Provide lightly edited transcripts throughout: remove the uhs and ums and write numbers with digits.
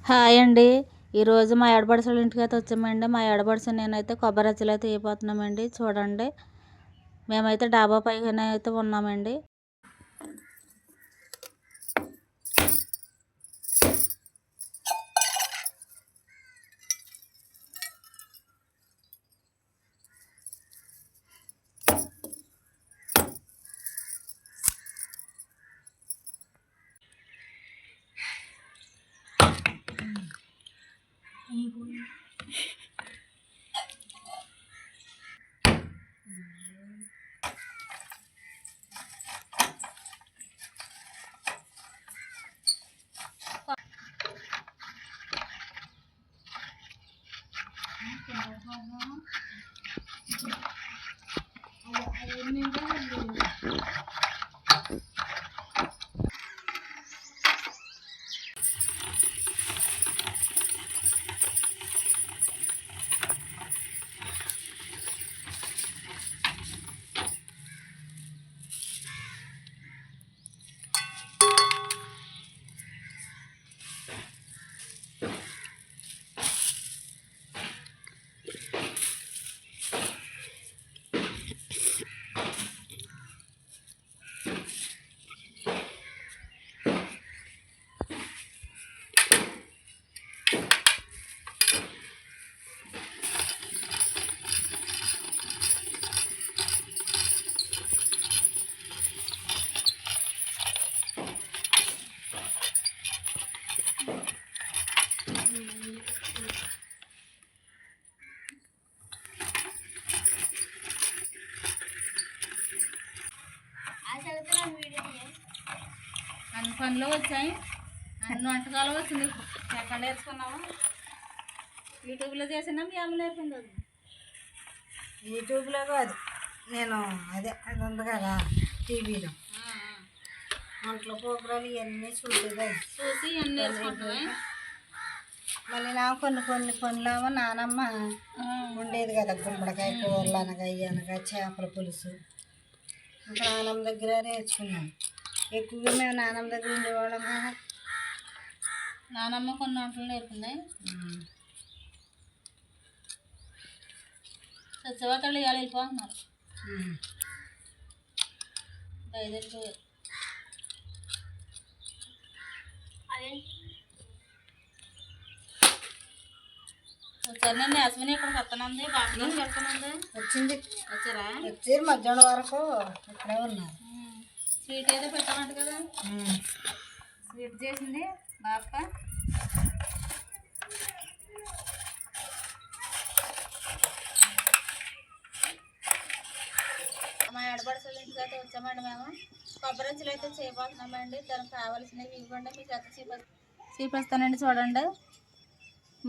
Hi అండి. ఈరోజు మా ఏడబడుసుల ఇంటికైతే వచ్చామండి. మా ఏడబడుసు నేనైతే కొబ్బరి అచ్చలు అయితే వేయబోతున్నామండి. చూడండి, మేమైతే డాబా పైన అయితే ఉన్నామండి. అన్ని పనులు వచ్చాయి, అన్ని వంటకాలు వచ్చింది. ఎక్కడ నేర్చుకున్నాము? యూట్యూబ్లో చేసినా మీ అమ్మ నేర్పింది. యూట్యూబ్లో కాదు, నేను అది ఉంది కదా టీవీలో వంటల ప్రోగ్రాలు ఇవన్నీ చూసి అన్నీ నేర్చుకుంటామే. మళ్ళీ నా కొన్ని పనులేమో నానమ్మ ఉండేది కదా, గుమ్మడికాయ కూరలు అనగా ఇవి అనగా చేపల పులుసు ఇంకా నానమ్మ దగ్గర నేర్చుకున్నాను. ఎక్కువగా మేము నానమ్మ దగ్గర ఉండేవాళ్ళం కదా. నానమ్మ కొన్ని వంటలు నేర్పింది. సత్యవతలు ఇవాళ వెళ్ళిపోతున్నారు. బయలుదేరిపోయారు. వచ్చారండి. అశ్విని ఇక్కడికి వస్తానంది, బాగా వెళ్తానంది. వచ్చింది, వచ్చారా? వచ్చారు మధ్యాహ్నం వరకు ఇక్కడే ఉన్నారు. స్వీట్ ఏదో పెట్టాలంట కదా, స్వీట్ చేసింది బాప్ప. మా ఏడబడుసుల ఇంటికి అయితే వచ్చామండి. మేము కొబ్బరి అచ్చులు అయితే చేయబోతున్నామండి. దానికి కావాల్సినవి ఇవ్వండి, మీకు అయితే చూపిస్తానండి. చూడండి,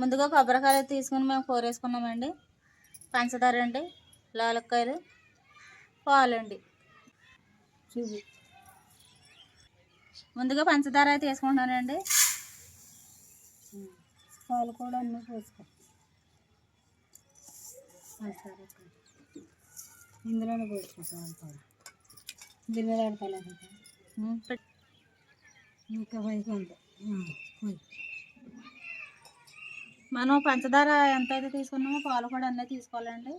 ముందుగా కొబ్బరికాయలు అయితే తీసుకుని మేము కూరేసుకున్నామండి. పంచదార అండి, లాలక్కాయలు, పాలండి. చూపి ముందుగా పంచదార అయితే వేసుకుంటున్నానండి. పాలు కూడా అన్నీ పోసుకో. పంచదార ఇందులోనే పోసుకుంటాం. పాలు గిన్నె పెడతాను ఇంకా పైకి ఉంది. మనం పంచదార ఎంత అయితే తీసుకున్నామో పాలు కూడా అన్నీ తీసుకోవాలండి.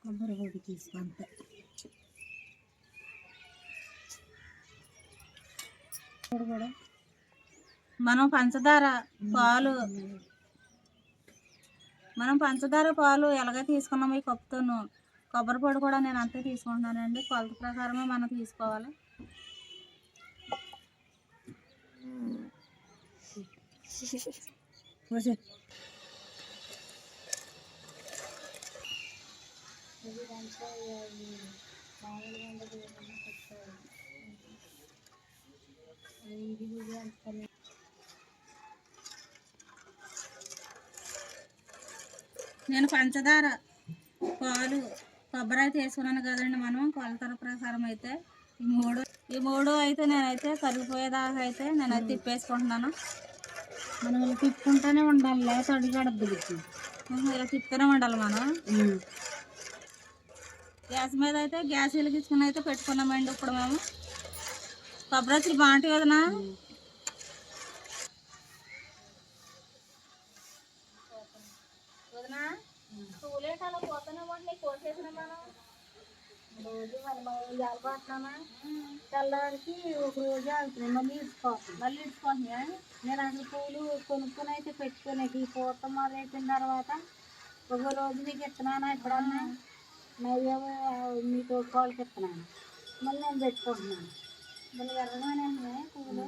కొబ్బరి పొడి తీసుకుంటే కూడా మనం పంచదార పాలు ఎలాగ తీసుకున్నాము ఈ కప్పుతోను, కొబ్బరి పొడి కూడా నేను అంతే తీసుకుంటున్నానండి. కొలత ప్రకారమే మనం తీసుకోవాలి. నేను పంచదార పాలు కొబ్బరి అయితే వేసుకున్నాను కదండి. మనం కొలతల ప్రకారం అయితే ఈ మూడు అయితే నేనైతే కరిగిపోయేదాకా అయితే నేనైతే తిప్పేసుకుంటున్నాను. మనం ఇలా తిప్పుకుంటూనే ఉండాలి, లేకపోతే అడిగడద్దు. ఇలా తిప్పుతూనే ఉండాలి. మనం గ్యాస్ మీద అయితే గ్యాస్ వెలిగించుకుని అయితే పెట్టుకున్నామండి. ఇప్పుడు మేము కొబ్బరి వచ్చి బాగుంటాయి కదనా. వదనా పూలేట అలా పోతానే నీకు కోసేసిన మనం రోజు మనం జలపడుతున్నామా తెల్లవారికి ఒక రోజు అవుతుంది, మళ్ళీ ఇడుచుకోవాలి. మళ్ళీ ఇచ్చుకుంటున్నా. నేను అసలు పూలు కొనుక్కొని అయితే పెట్టుకునే ఈ పూత మొదలెట్టిన తర్వాత ఒక రోజు మీకు ఇస్తున్నాను, ఎప్పుడన్నా నవ్వేమో మీకు కోళ్ళకి ఇస్తున్నాను, మళ్ళీ నేను పెట్టుకుంటున్నాను. మళ్ళీ ఎర్రగానే ఉన్నాయి పూలు.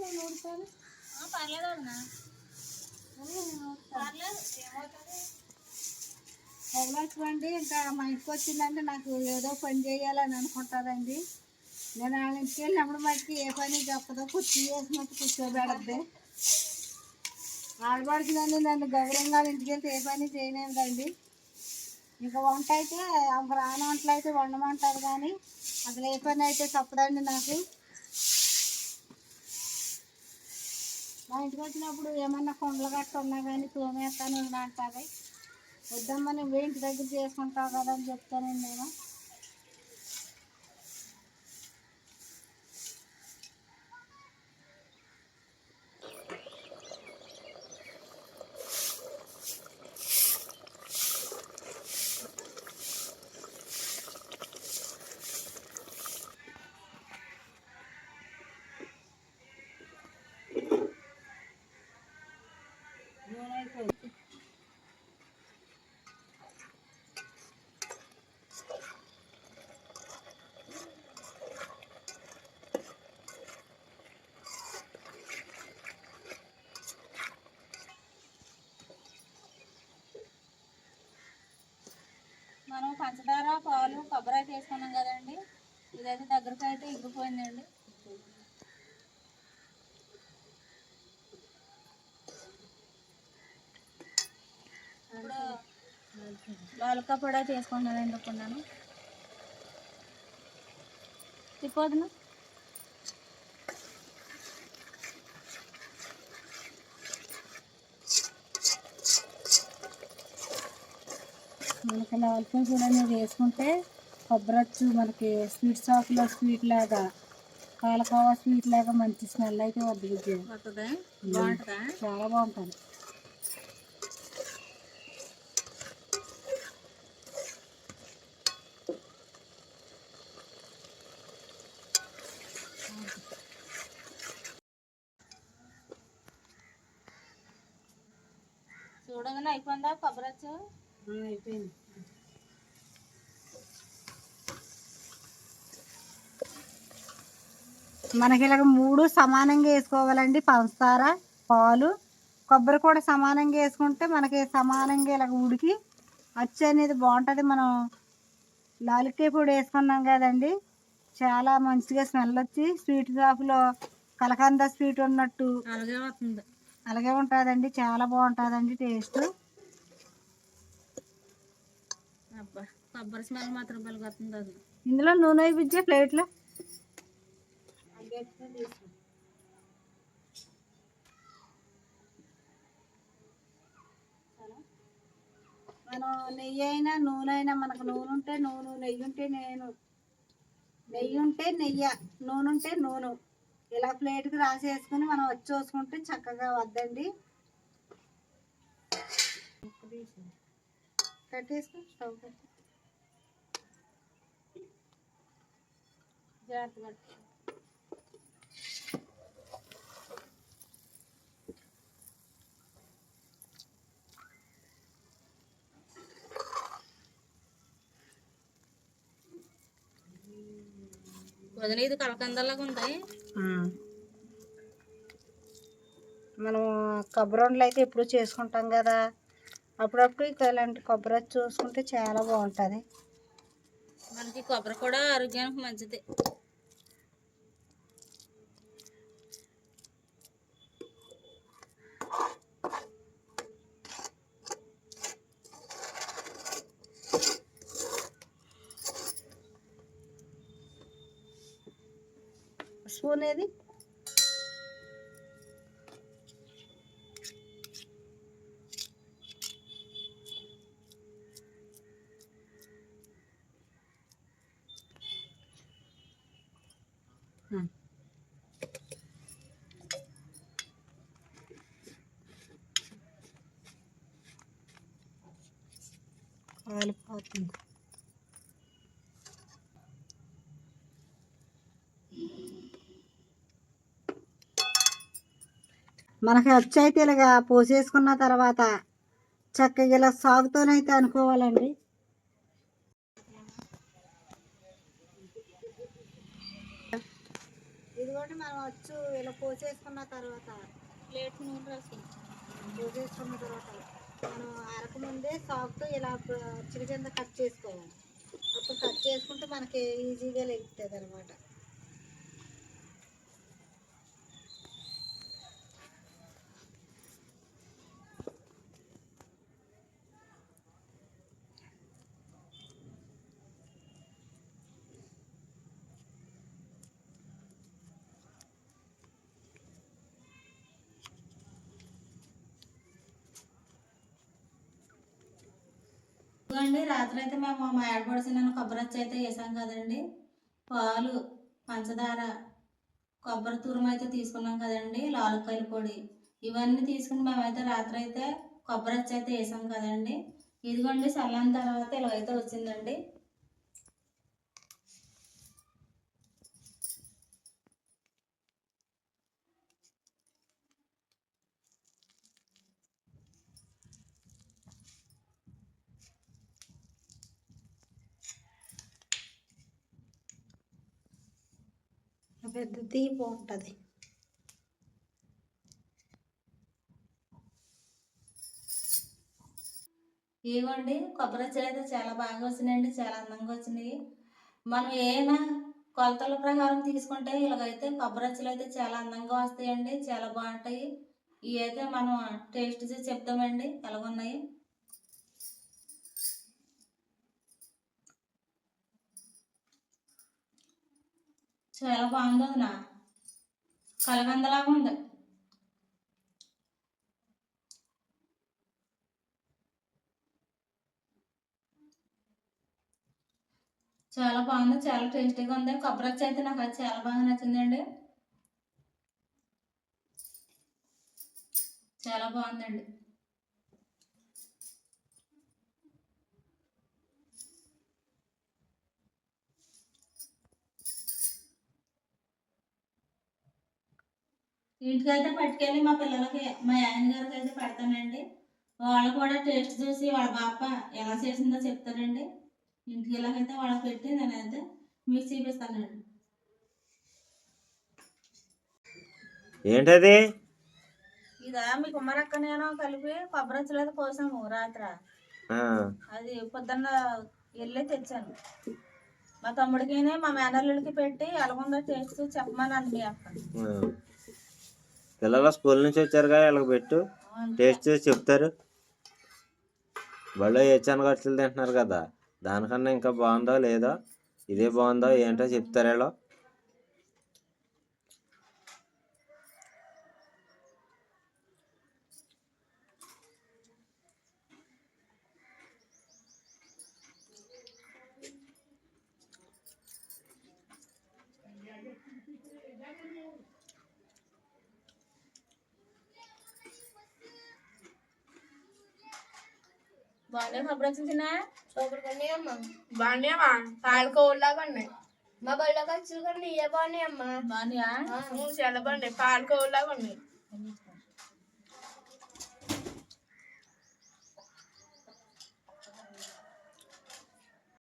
నేను ఊడుతాను. పర్లేదు వదినా, పర్లేదు ఏమవుతుంది. పొగలొచ్చుకోండి, ఇంకా మా ఇంటికి వచ్చిందంటే నాకు ఏదో పని చేయాలని అనుకుంటుందండి. నేను వాళ్ళ ఇంటికి వెళ్ళినప్పుడు మటుకి ఏ పని చెప్పదో, కుర్చీ వేసినట్టు కూర్చోబెడద్ది. ఆడపడుతుందండి, నన్ను గౌరవంగా ఇంటికి వెళ్తే ఏ పని చేయలేదండి. ఇంకా వంట అయితే ఒక రాని వంటలు అయితే వండమంటారు, కానీ అసలు ఏ పని అయితే చెప్పదండి నాకు. మా ఇంటికి వచ్చినప్పుడు ఏమన్నా కొండలు గట్ట ఉన్నా కానీ తోమేస్తాను అంటుంది. వద్దమ్మా నువ్వు ఇంటి దగ్గర చేసుకుంటావు కదా అని చెప్తానండి నేను. మనం పంచదార పాలు కొబ్బరి అయితే వేసుకున్నాం కదండి. ఇదైతే దగ్గరకు అయితే ఇగ్గిపోయిందండి. ఇప్పుడు బాలకా పొడి అయితే వేసుకుంటున్నానండి. ఇప్పుడు తిప్పొద్దును. మనకి లాల్పూన్ కూడా అనేది వేసుకుంటే కొబ్బరొచ్చు మనకి స్వీట్ షాప్లో స్వీట్ లాగా, పాలకోవా స్వీట్ లాగా మంచి స్మెల్ అయితే వద్దు. వస్తుందా? బాగుంటుందా? చాలా బాగుంటుంది. చూడగానే అయిపోయిందా కొబ్బరొచ్చు? అయిపోయింది. మనకి ఇలాగ 3 సమానంగా వేసుకోవాలండి. పంచదార, పాలు, కొబ్బరి కూడా సమానంగా వేసుకుంటే మనకి సమానంగా ఇలాగ ఉడికి అచ్చు అనేది బాగుంటుంది. మనం లాలిక్కాయ పొడి వేసుకున్నాం కదండి, చాలా మంచిగా స్మెల్ వచ్చి స్వీట్ షాప్లో కలకంద స్వీట్ ఉన్నట్టు అలాగే వస్తుంది. అలాగే ఉంటుందండి. చాలా బాగుంటుందండి టేస్ట్. అబ్బా కొబ్బరి స్మెల్ మాత్రం బలిగా వస్తుంది. అది ఇందులో నూనె వేయించే ప్లేట్లో మనం నెయ్యి అయినా నూనె అయినా, మనకు నూనె ఉంటే నూనె, నెయ్యి ఉంటే నెయ్యి ఉంటే నెయ్యి, నూనె ఉంటే నూనె, ఇలా ప్లేట్కి రాసేసుకుని మనం వచ్చి చూసుకుంటే చక్కగా వద్దండి. కట్టేసుకో, స్టవ్ కట్టి జాగ్రత్త. వదిన ఇది కలకందలాగా ఉంది. మనం కొబ్బరి వండలు అయితే ఎప్పుడు చేసుకుంటాం కదా, అప్పుడప్పుడు ఇలాంటి కొబ్బరి చూసుకుంటే చాలా బాగుంటుంది. మనకి కొబ్బరి కూడా ఆరోగ్యానికి మంచిది. స్పూన్ ఏది? కాలిపోతుంది. మనకి వచ్చైతే ఇలాగా పోసేసుకున్న తర్వాత చక్కగా ఇలా సాగుతోనైతే అనుకోవాలండి. ఇదిగోండి మనం వచ్చు ఇలా పోసేసుకున్న తర్వాత ప్లేట్ నూనె రాసుకుంటాం. పోసేసుకున్న తర్వాత మనం అరకముందే సాగుతో ఇలా చిన్న కింద కట్ చేసుకోవాలి. అప్పుడు కట్ చేసుకుంటే మనకి ఈజీగా లెగుతుంది అనమాట. ఇదిగోండి రాత్రి అయితే మేము మా ఏడపడిసిన కొబ్బరి అయితే వేసాం కదండి. పాలు, పంచదార, కొబ్బరి తురుము అయితే తీసుకున్నాం కదండి, లాలుకాయల పొడి ఇవన్నీ తీసుకుని మేమైతే రాత్రి అయితే కొబ్బరి అయితే వేసాం కదండి. ఇదిగోండి చల్లని తర్వాత ఇలాగైతే వచ్చిందండి. పెద్ద దీపం ఉంటుంది. ఇవ్వండి కొబ్బరి అయితే చాలా బాగా వచ్చినాయండి, చాలా అందంగా వచ్చినాయి. మనం ఏమైనా కొలతల ప్రకారం తీసుకుంటే ఇలాగైతే కొబ్బరి అయితే చాలా అందంగా వస్తాయండి, చాలా బాగుంటాయి. ఇవి అయితే మనం టేస్ట్ చేసి చెప్తామండి ఎలాగున్నాయి. చాలా బాగుంది వదినా, కలగందలాగా ఉంది. చాలా బాగుంది, చాలా టేస్టీగా ఉంది. కొబ్బరి అయితే నాకు అది చాలా బాగా నచ్చిందండి, చాలా బాగుందండి. ఇంటికైతే పట్టుకెళ్ళి మా పిల్లలకి, మా ఆయన గారికి అయితే పెడతానండి. వాళ్ళు కూడా టేస్ట్ చూసి వాళ్ళ పాప ఎలా చేసిందో చెప్తారండి. ఇంటికి వెళ్ళకైతే వాళ్ళకి పెట్టి నేనైతే మీకు చూపిస్తానండి. ఏంటది? ఇదా మీ కుమ్మరక్క నేను కలిపి కొబ్బరి అయితే కోసాము రాత్ర. అది పొద్దున్న వెళ్ళి తెచ్చాను. మా తమ్ముడికి మా మేనల్లుడికి పెట్టి ఎలాగుందో టేస్ట్ చెప్పమని అంది మీ అక్క. పిల్లలు స్కూల్ నుంచి వచ్చారుగా, వీళ్ళకి పెట్టు, టేస్ట్ చేసి చెప్తారు. బళ్ళు ఏచాను ఖర్చులు తింటున్నారు కదా, దానికన్నా ఇంకా బాగుందో లేదో, ఇదే బాగుందో ఏంటో చెప్తారు వీళ్ళు. బాగుండే కొబ్బరి వచ్చిందా? సూపర్ అమ్మా, బాగున్నాయమ్మా, పాలకోవలాగా ఉన్నాయి. మా బళ్ళ ఖర్చులు కన్నా ఇవే బాగున్నాయి అమ్మా. బాగున్నాయా? చాలా బాగున్నాయి, పాలకోవలాగా ఉన్నాయి.